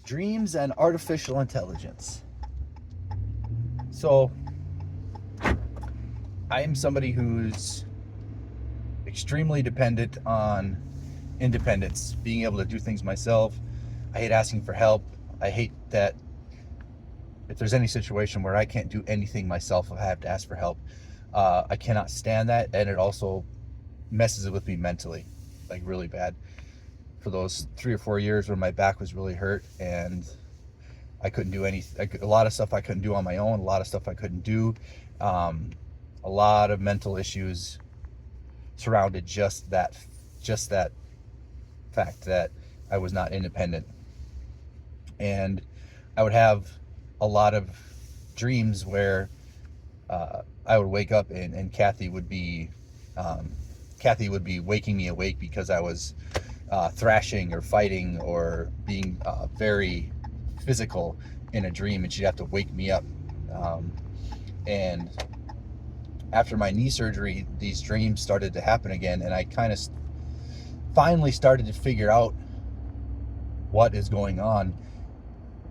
Dreams and artificial intelligence. So, I am somebody who's extremely dependent on independence, being able to do things myself. I hate asking for help. I hate that if there's any situation where I can't do anything myself, I have to ask for help. I cannot stand that, and it also messes with me mentally, like really bad. For those 3 or 4 years when my back was really hurt and I couldn't do anything, a lot of stuff I couldn't do on my own, a lot of stuff I couldn't do. Um, a lot of mental issues surrounded just that fact that I was not independent. And I would have a lot of dreams where I would wake up and Kathy would be waking me awake because I was thrashing or fighting or being very physical in a dream, and she'd have to wake me up. And after my knee surgery, these dreams started to happen again, and I kind of finally started to figure out what is going on.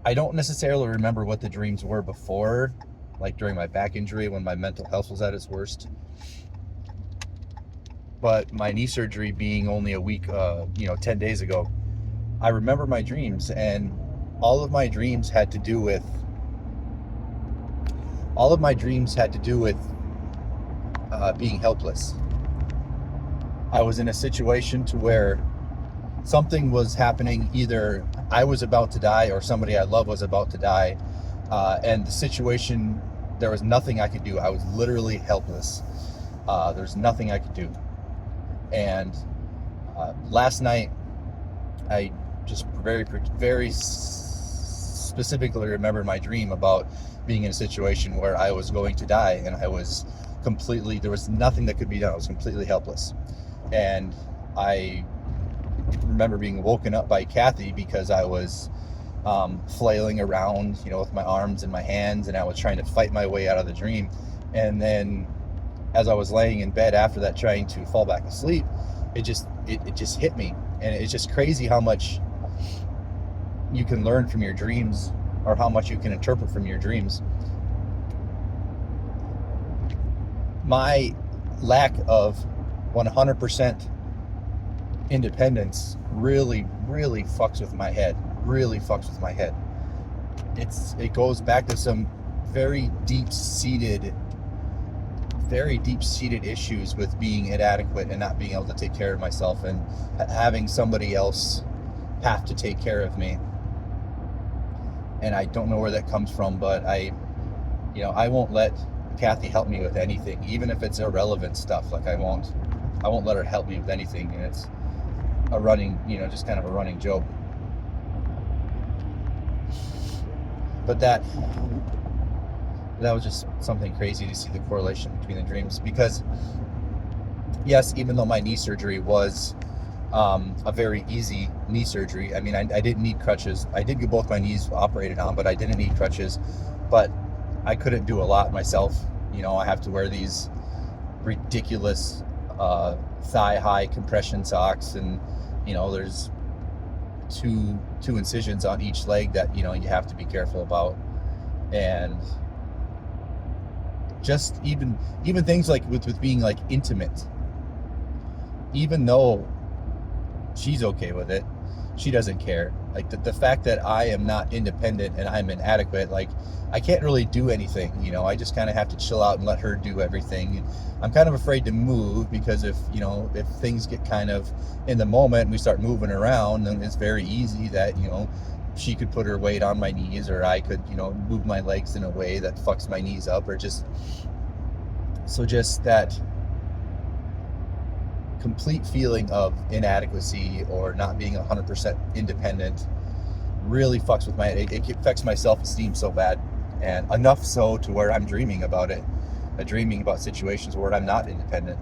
I don't necessarily remember what the dreams were before, like during my back injury when my mental health was at its worst. But my knee surgery being only a week, 10 days ago, I remember my dreams, and all of my dreams had to do with being helpless. I was in a situation to where something was happening. Either I was about to die or somebody I love was about to die. And the situation, there was nothing I could do. I was literally helpless. There's nothing I could do. And last night, I just very, very specifically remember my dream about being in a situation where I was going to die, and there was nothing that could be done. I was completely helpless. And I remember being woken up by Kathy because I was flailing around, with my arms and my hands, and I was trying to fight my way out of the dream. And then as I was laying in bed after that, trying to fall back asleep, it just hit me. And it's just crazy how much you can learn from your dreams, or how much you can interpret from your dreams. My lack of 100% independence really, really fucks with my head. It goes back to some very deep-seated issues with being inadequate and not being able to take care of myself, and having somebody else have to take care of me. And I don't know where that comes from, but I won't let Kathy help me with anything, even if it's irrelevant stuff. Like I won't let her help me with anything, and it's a running, just kind of a running joke. But that was just something crazy to see the correlation between the dreams, because yes, even though my knee surgery was a very easy knee surgery. I mean, I didn't need crutches. I did get both my knees operated on, but I didn't need crutches. But I couldn't do a lot myself. I have to wear these ridiculous thigh-high compression socks, and there's two incisions on each leg that you have to be careful about. And just even things like with being like intimate, even though she's okay with it, she doesn't care. Like the fact that I am not independent and I'm inadequate, like I can't really do anything. I just kind of have to chill out and let her do everything. I'm kind of afraid to move, because if things get kind of in the moment and we start moving around, then it's very easy that she could put her weight on my knees, or I could move my legs in a way that fucks my knees up, or just that complete feeling of inadequacy or not being 100% independent really fucks with my head. It affects my self-esteem so bad, and enough so to where I'm dreaming about it, dreaming about situations where I'm not independent.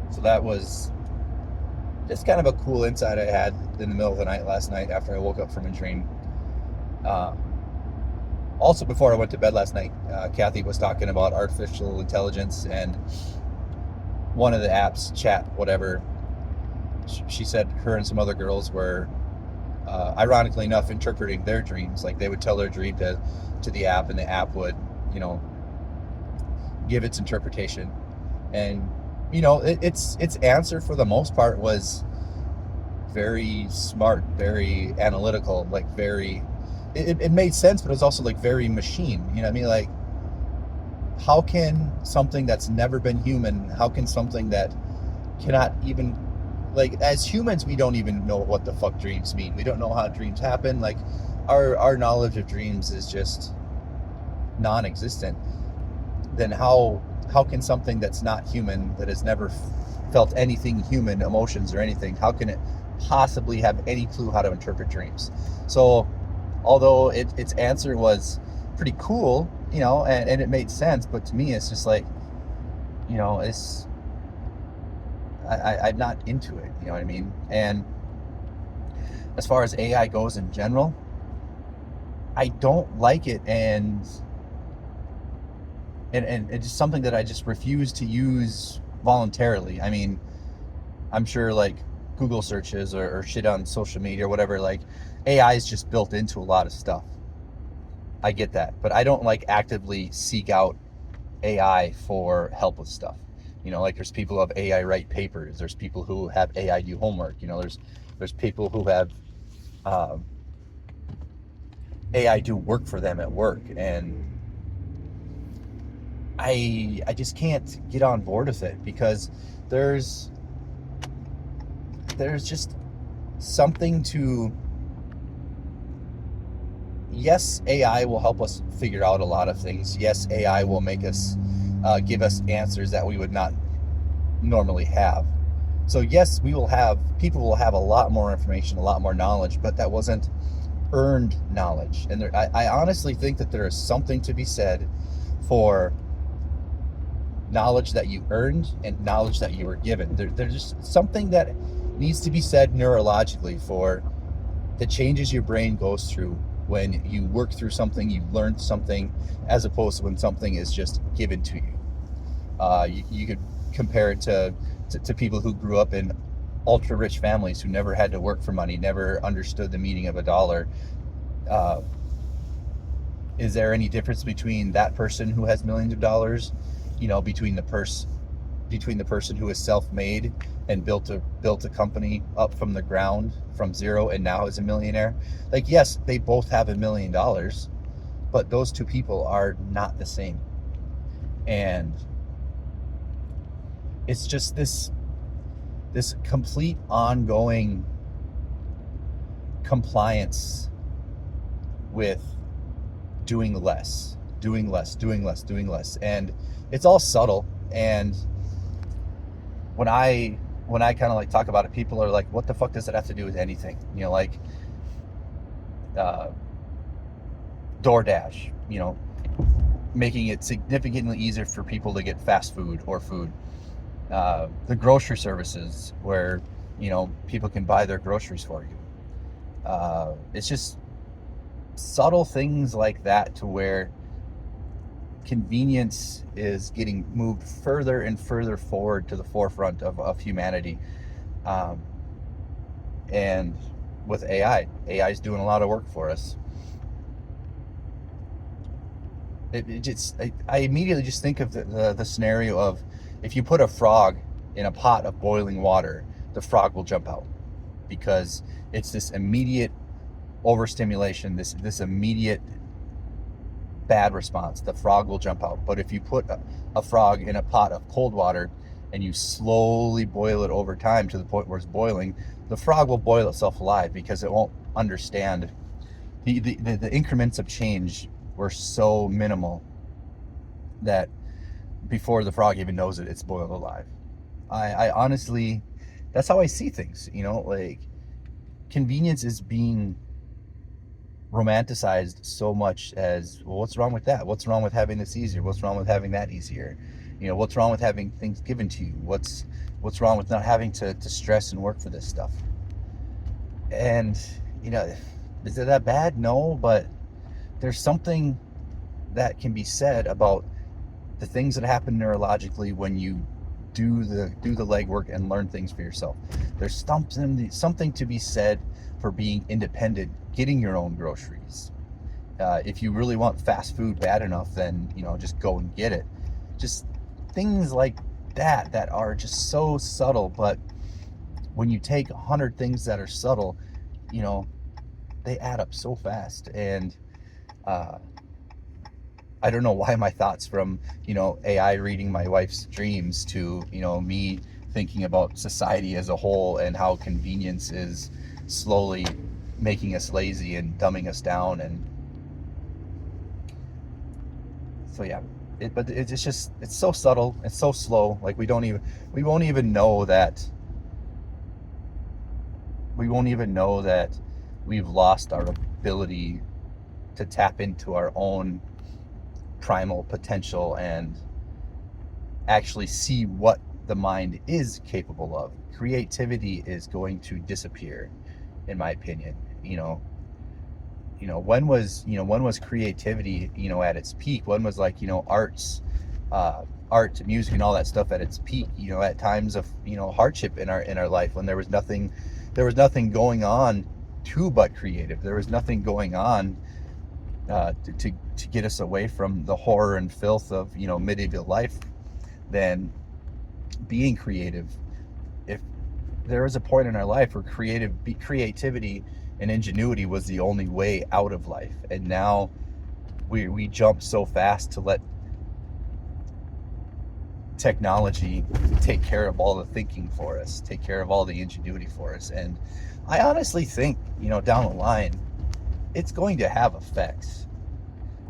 So that was just kind of a cool insight I had in the middle of the night last night after I woke up from a dream. Also, before I went to bed last night, Kathy was talking about artificial intelligence and one of the apps, chat, whatever. She said her and some other girls were ironically enough, interpreting their dreams. Like they would tell their dream to the app, and the app would, give its interpretation. And its answer for the most part was very smart, very analytical, like very. It made sense, but it was also like very machine. You know what I mean? Like, how can something that's never been human? How can something that cannot even, like, as humans, we don't even know what the fuck dreams mean. We don't know how dreams happen. Like, our knowledge of dreams is just non-existent. Then how can something that's not human, that has never felt anything human, emotions or anything, how can it possibly have any clue how to interpret dreams? So although its answer was pretty cool, and it made sense, but to me it's just like, it's I'm not into it, you know what I mean? And as far as AI goes in general, I don't like it, and it's just something that I just refuse to use voluntarily. I mean, I'm sure like Google searches or shit on social media or whatever, like AI is just built into a lot of stuff. I get that, but I don't like actively seek out AI for help with stuff. Like there's people who have AI write papers. There's people who have AI do homework. There's people who have AI do work for them at work, and I just can't get on board with it, because there's just something to. Yes, AI will help us figure out a lot of things. Yes, AI will make us give us answers that we would not normally have. So yes, people will have a lot more information, a lot more knowledge, but that wasn't earned knowledge. And I honestly think that there is something to be said for knowledge that you earned and knowledge that you were given. There's just something that needs to be said neurologically for the changes your brain goes through when you work through something, you learned something, as opposed to when something is just given to you. You could compare it to people who grew up in ultra rich families who never had to work for money, never understood the meaning of a dollar. Is there any difference between that person who has millions of dollars, between the person who is self-made and built a company up from the ground, from zero, and now is a millionaire? Like, yes, they both have $1 million, but those two people are not the same. And it's just this complete ongoing compliance with doing less. And it's all subtle. And when I kind of like talk about it, people are like, what the fuck does it have to do with anything? Like DoorDash, making it significantly easier for people to get fast food or food. The grocery services where, people can buy their groceries for you. It's just subtle things like that, to where convenience is getting moved further and further forward to the forefront of humanity. And with AI is doing a lot of work for us. I immediately just think of the scenario of, if you put a frog in a pot of boiling water, the frog will jump out, because it's this immediate overstimulation, this immediate bad response. The frog will jump out. But if you put a frog in a pot of cold water and you slowly boil it over time to the point where it's boiling, the frog will boil itself alive, because it won't understand. The increments of change were so minimal that before the frog even knows it, it's boiled alive. I honestly, that's how I see things. Like, convenience is being romanticized so much as, well, what's wrong with that? What's wrong with having this easier? What's wrong with having that easier? What's wrong with having things given to you? What's wrong with not having to stress and work for this stuff? And is it that bad? No, but there's something that can be said about the things that happen neurologically when you do the legwork and learn things for yourself. There's something to be said for being independent, getting your own groceries. If you really want fast food bad enough, then, just go and get it. Just things like that are just so subtle, but when you take 100 things that are subtle, they add up so fast. And I don't know why my thoughts from, AI reading my wife's dreams to, me thinking about society as a whole and how convenience is slowly making us lazy and dumbing us down. And so, yeah, but it's just, it's so subtle. It's so slow. Like we won't even know that we've lost our ability to tap into our own primal potential and actually see what the mind is capable of. Creativity is going to disappear, in my opinion. When was creativity, at its peak? When was art, music, and all that stuff at its peak? At times of hardship in our life, when there was nothing going on to but creative. There was nothing going on to get us away from the horror and filth of medieval life. Then being creative. If there was a point in our life where creativity and ingenuity was the only way out of life, and now we jump so fast to let technology take care of all the thinking for us, take care of all the ingenuity for us. And I honestly think, down the line, it's going to have effects.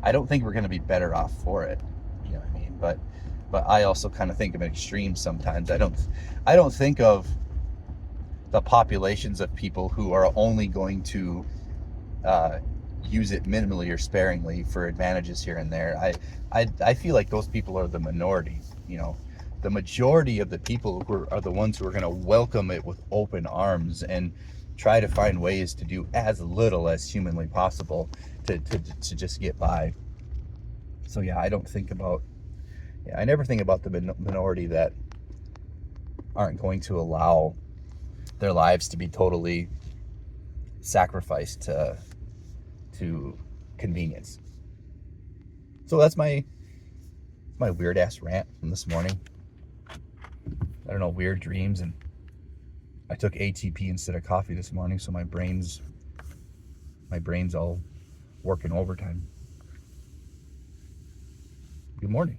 I don't think we're going to be better off for it. You know what I mean? But I also kind of think of an extreme sometimes. I don't think of the populations of people who are only going to use it minimally or sparingly for advantages here and there. I feel like those people are the minority. The majority of the people are the ones who are going to welcome it with open arms and try to find ways to do as little as humanly possible to just get by. So yeah, I never think about the minority that aren't going to allow their lives to be totally sacrificed to convenience. So that's my weird ass rant from this morning. I don't know, weird dreams, and I took ATP instead of coffee this morning, so my brain's all working overtime. Good morning.